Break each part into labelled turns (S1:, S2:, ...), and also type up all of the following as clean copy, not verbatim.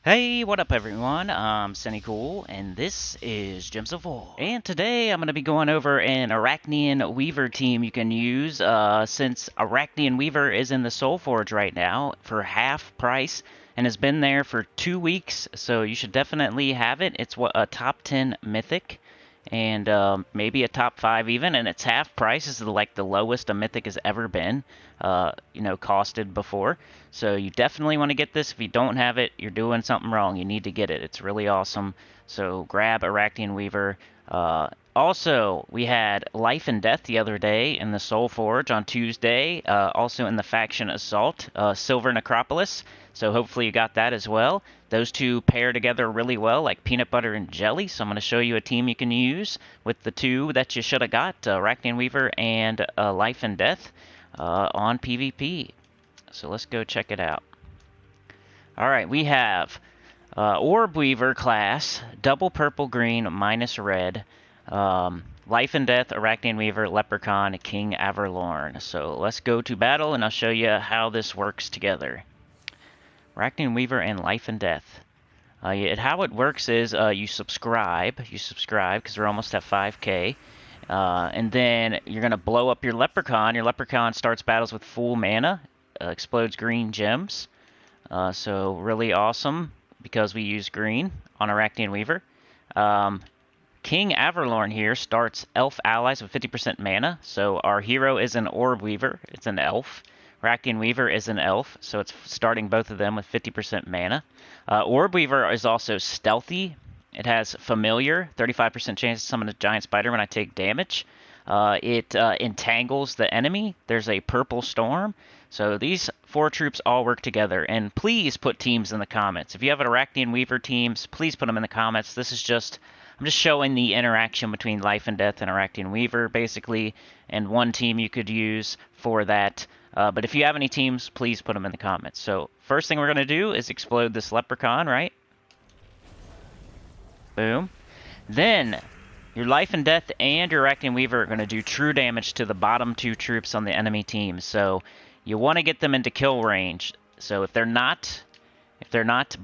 S1: Hey, what up everyone? I'm Sinnycool, and this is Gems of War. And today I'm going to be going over an ARACHNAEAN Weaver team you can use, since ARACHNAEAN Weaver is in the Soulforge right now for half price, and has been there for 2 weeks, so you should definitely have it. It's a top 10 mythic, and maybe a top 5 even, and it's half price. This is like the lowest a mythic has ever been, costed before. So you definitely want to get this. If you don't have it, you're doing something wrong. You need to get it. It's really awesome. So grab ARACHNAEAN Weaver. Also, we had Life and Death the other day in the Soulforge on Tuesday. Also in the Faction Assault, Silver Necropolis. So hopefully you got that as well. Those two pair together really well, like peanut butter and jelly. So I'm going to show you a team you can use with the two that you should have got, ARACHNAEAN Weaver and Life and Death on PvP. So let's go check it out. Alright, we have Orb Weaver class, double purple green minus red, Life and Death, ARACHNAEAN Weaver, Leprechaun, King Averlorn. So let's go to battle and I'll show you how this works together. ARACHNAEAN Weaver and Life and Death. How it works is you subscribe because we're almost at 5k. And then you're going to blow up your Leprechaun. Your Leprechaun starts battles with full mana, explodes green gems. So really awesome because we use green on ARACHNAEAN Weaver. King Averlorn here starts elf allies with 50% mana. So our hero is an Orb Weaver. It's an elf. ARACHNAEAN Weaver is an elf, so it's starting both of them with 50% mana. Orb Weaver is also stealthy. It has familiar, 35% chance to summon a giant spider when I take damage. It entangles the enemy. There's a purple storm. So these 4 troops all work together. And please put teams in the comments. If you have an ARACHNAEAN Weaver teams, please put them in the comments. I'm just showing the interaction between Life and Death and ARACHNAEAN Weaver, basically, and one team you could use for that. But if you have any teams, please put them in the comments. So first thing we're going to do is explode this Leprechaun, right? Boom. Then your Life and Death and your ARACHNAEAN Weaver are going to do true damage to the bottom 2 troops on the enemy team. So you want to get them into kill range. So if they're not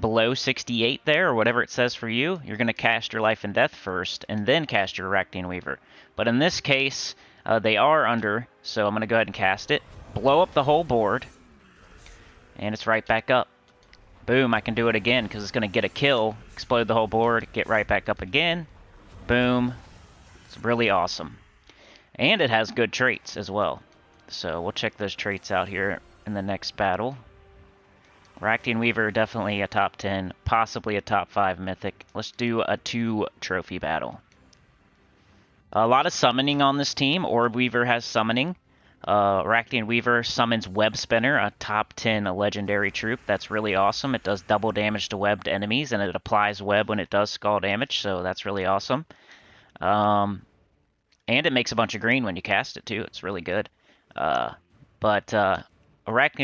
S1: below 68 there, or whatever it says for you, you're going to cast your Life and Death first, and then cast your ARACHNAEAN Weaver. But in this case, they are under, so I'm going to go ahead and cast it. Blow up the whole board, and it's right back up. Boom, I can do it again, because it's going to get a kill, explode the whole board, get right back up again. Boom. It's really awesome. And it has good traits as well. So we'll check those traits out here in the next battle. ARACHNAEAN Weaver, definitely a top 10, possibly a top 5 mythic. Let's do a 2 trophy battle. A lot of summoning on this team. Orb Weaver has summoning. ARACHNAEAN Weaver summons Web Spinner, a top 10 legendary troop. That's really awesome. It does double damage to webbed enemies, and it applies web when it does skull damage, so that's really awesome. And it makes a bunch of green when you cast it, too. It's really good. ARACHNAEAN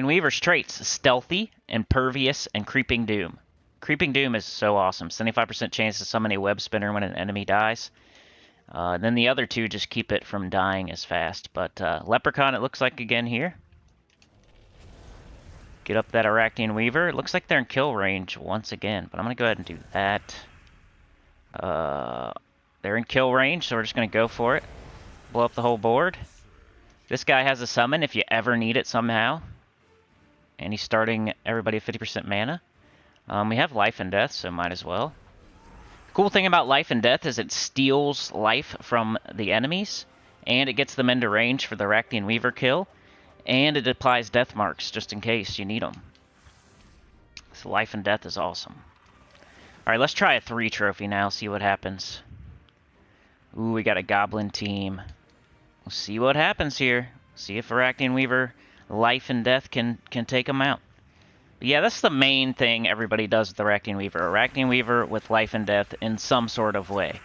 S1: Weaver's traits: Stealthy, Impervious, and Creeping Doom. Creeping Doom is so awesome. 75% chance to summon a Web Spinner when an enemy dies. Then the other 2 just keep it from dying as fast. But Leprechaun, it looks like again here. Get up that ARACHNAEAN Weaver. It looks like they're in kill range once again, but I'm going to go ahead and do that. They're in kill range, so we're just going to go for it. Blow up the whole board. This guy has a summon if you ever need it somehow. And he's starting everybody at 50% mana. We have Life and Death, so might as well. Cool thing about Life and Death is it steals life from the enemies, and it gets them into range for the ARACHNAEAN Weaver kill, and it applies death marks just in case you need them. So Life and Death is awesome. Alright, let's try a 3 trophy now, see what happens. Ooh, we got a Goblin team. We'll see what happens here. See if ARACHNAEAN Weaver, Life and Death can take them out. Yeah, that's the main thing everybody does with ARACHNAEAN Weaver. ARACHNAEAN Weaver with Life and Death in some sort of way.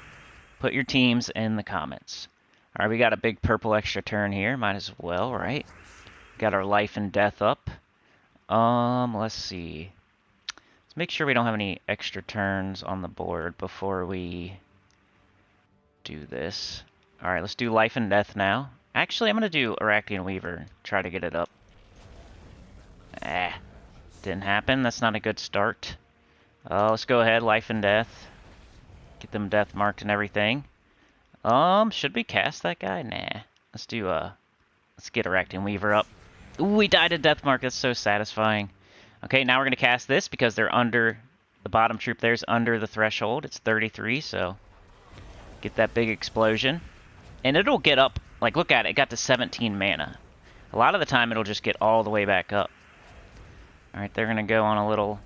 S1: Put your teams in the comments. Alright, we got a big purple extra turn here. Might as well, right? Got our Life and Death up. Let's see. Let's make sure we don't have any extra turns on the board before we do this. Alright, let's do Life and Death now. Actually, I'm going to do ARACHNAEAN Weaver. Try to get it up. Didn't happen. That's not a good start. Let's go ahead, life and death. Get them death marked and everything. Should we cast that guy? Nah. Let's do, let's get Arachnean Weaver up. Ooh, we died to death mark. That's so satisfying. Okay, now we're going to cast this because they're under, the bottom troop there's under the threshold. It's 33, so get that big explosion. And it'll get up, like, look at it. It got to 17 mana. A lot of the time, it'll just get all the way back up. Alright, they're going to go on a little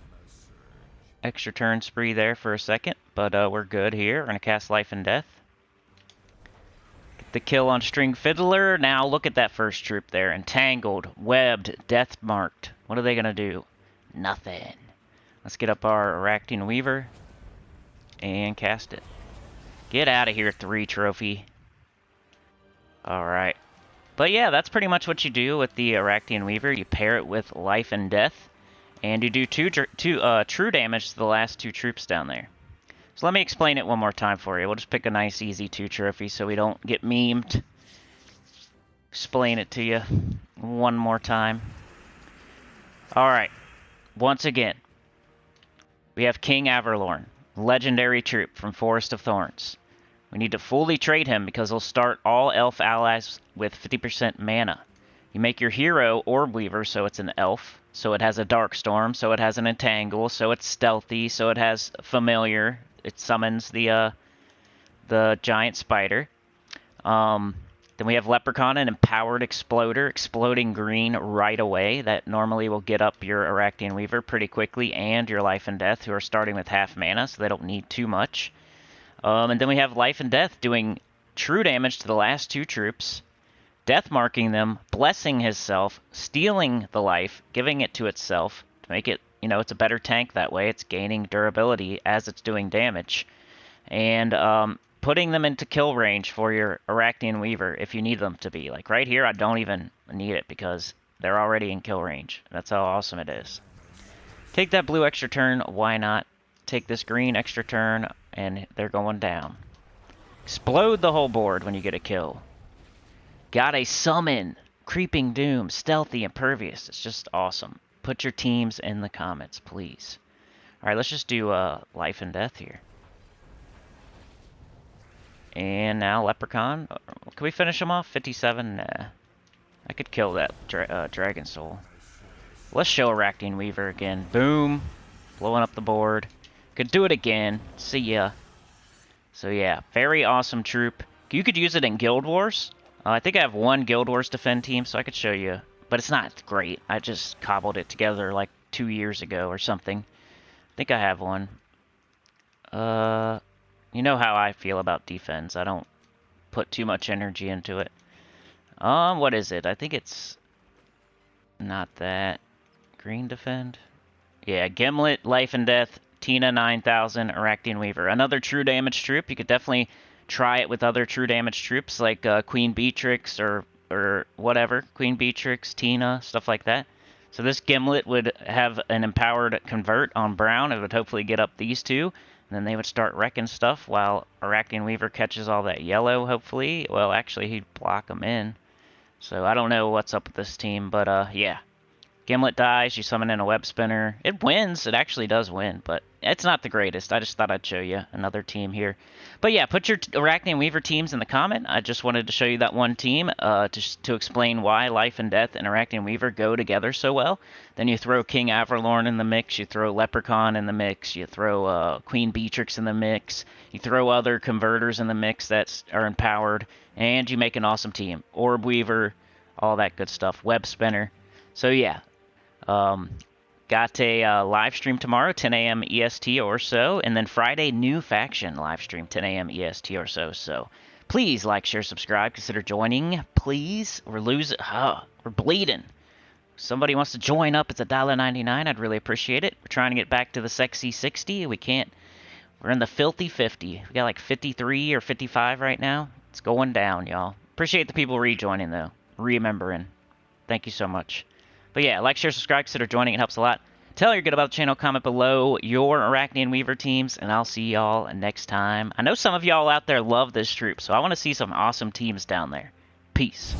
S1: extra turn spree there for a second, but we're good here. We're going to cast Life and Death. Get the kill on String Fiddler. Now look at that first troop there. Entangled, webbed, death marked. What are they going to do? Nothing. Let's get up our Arachnean Weaver and cast it. Get out of here, 3 trophy. Alright. But yeah, that's pretty much what you do with the Arachnean Weaver. You pair it with Life and Death, and you do two true damage to the last 2 troops down there. So let me explain it one more time for you. We'll just pick a nice, easy 2 trophy so we don't get memed. Explain it to you one more time. Alright. Once again, we have King Averlorn, legendary troop from Forest of Thorns. We need to fully trade him because he'll start all elf allies with 50% mana. You make your hero Orb Weaver so it's an elf, so it has a Dark Storm, so it has an Entangle, so it's stealthy, so it has Familiar. It summons the giant spider. Then we have Leprechaun, an empowered exploder, exploding green right away. That normally will get up your Arachnean Weaver pretty quickly, and your Life and Death, who are starting with half mana, so they don't need too much. And then we have Life and Death doing true damage to the last 2 troops, death marking them, blessing himself, stealing the life, giving it to itself to make it, you know, it's a better tank that way. It's gaining durability as it's doing damage. And putting them into kill range for your Arachnean Weaver if you need them to be. Like right here, I don't even need it because they're already in kill range. That's how awesome it is. Take that blue extra turn, why not? Take this green extra turn, and they're going down. Explode the whole board when you get a kill. Got a summon. Creeping Doom, stealthy, impervious. It's just awesome. Put your teams in the comments, please. Alright, let's just do Life and Death here. And now Leprechaun. Can we finish him off? 57? Nah. I could kill that Dragon Soul. Let's show Arachnean Weaver again. Boom. Blowing up the board. Could do it again. See ya. So yeah, very awesome troop. You could use it in Guild Wars. I think I have 1 Guild Wars defend team, so I could show you. But it's not great. I just cobbled it together like 2 years ago or something. I think I have one. You know how I feel about defense. I don't put too much energy into it. What is it? I think it's not that. Green defend? Yeah, Gimlet, Life and Death, Tina 9000, Arachnean Weaver. Another true damage troop. You could definitely try it with other true damage troops like Queen Beatrix or whatever. Queen Beatrix, Tina, stuff like that. So this Gimlet would have an empowered convert on brown. It would hopefully get up these 2. And then they would start wrecking stuff while Arachnean Weaver catches all that yellow, hopefully. Well, actually, he'd block them in. So I don't know what's up with this team, but yeah. Gimlet dies, you summon in a web spinner. It wins, it actually does win, but it's not the greatest. I just thought I'd show you another team here. But yeah, put your Arachnean Weaver teams in the comment. I just wanted to show you that one team to explain why Life and Death and Arachnean Weaver go together so well. Then you throw King Averlorn in the mix, you throw Leprechaun in the mix, you throw Queen Beatrix in the mix, you throw other converters in the mix that are empowered, and you make an awesome team. Orb Weaver, all that good stuff. Web spinner. So yeah. Got a live stream tomorrow, 10 a.m. EST or so, and then Friday, new faction live stream, 10 a.m. EST or so. So please like, share, subscribe, consider joining, please. We're losing, we're bleeding. Somebody wants to join up, it's $1.99. I'd really appreciate it. We're trying to get back to the sexy 60. We can't. We're in the filthy 50. We got like 53 or 55 right now. It's going down, y'all. Appreciate the people rejoining though, remembering. Thank you so much. But yeah, like, share, subscribe, consider joining. It helps a lot. Tell you're good about the channel. Comment below your Arachnean Weaver teams, and I'll see y'all next time. I know some of y'all out there love this troop, so I want to see some awesome teams down there. Peace.